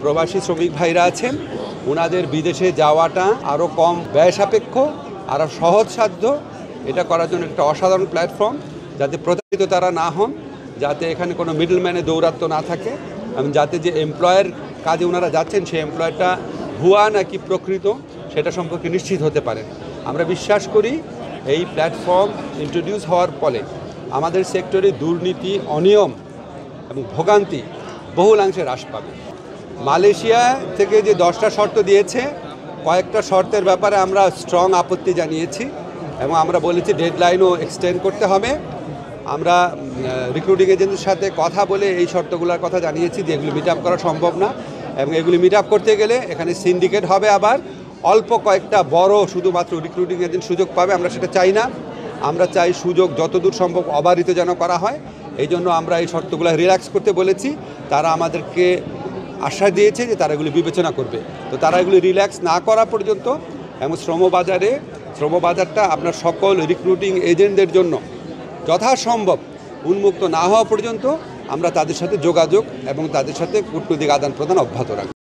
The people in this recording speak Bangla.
প্রবাসী শ্রমিক ভাইরা আছেন ওনাদের বিদেশে যাওয়াটা আরও কম ব্যয় সাপেক্ষ আরও সহজসাধ্য এটা করার জন্য একটা অসাধারণ প্ল্যাটফর্ম, যাতে প্রতারিত তারা না হন, যাতে এখানে কোনো মিডলম্যানের দৌরাত্ম্য না থাকে এবং যাতে যে এমপ্লয়ের কাজে ওনারা যাচ্ছেন সেই এমপ্লয়ারটা ভুয়া নাকি প্রকৃত সেটা সম্পর্কে নিশ্চিত হতে পারেন। আমরা বিশ্বাস করি এই প্ল্যাটফর্ম ইন্ট্রোডিউস হওয়ার ফলে আমাদের সেক্টরে দুর্নীতি, অনিয়ম এবং ভোগান্তি বহুলাংশে হ্রাস পাবে। মালয়েশিয়া থেকে যে 10টা শর্ত দিয়েছে, কয়েকটা শর্তের ব্যাপারে আমরা স্ট্রং আপত্তি জানিয়েছি এবং আমরা বলেছি ডেডলাইনও এক্সটেন্ড করতে হবে। আমরা রিক্রুটিং এজেন্সির সাথে কথা বলে এই শর্তগুলোর কথা জানিয়েছি যে এগুলি মিট আপ করা সম্ভব না এবং এগুলি মিট আপ করতে গেলে এখানে সিন্ডিকেট হবে, আবার অল্প কয়েকটা বড় শুধুমাত্র রিক্রুটিং এজেন্ট সুযোগ পাবে। আমরা সেটা চাই না, আমরা চাই সুযোগ যতদূর সম্ভব অবারিত যেন করা হয়। এই জন্য আমরা এই শর্তগুলো রিল্যাক্স করতে বলেছি। তারা আমাদেরকে আশ্বাস দিয়েছে যে তারা এগুলি বিবেচনা করবে। তো তারা এগুলি রিল্যাক্স না করা পর্যন্ত এবং শ্রমবাজারটা আপনার সকল রিক্রুটিং এজেন্টদের জন্য যথাসম্ভব উন্মুক্ত না হওয়া পর্যন্ত আমরা তাদের সাথে যোগাযোগ এবং তাদের সাথে কূটনৈতিক আদান প্রদান অব্যাহত রাখব।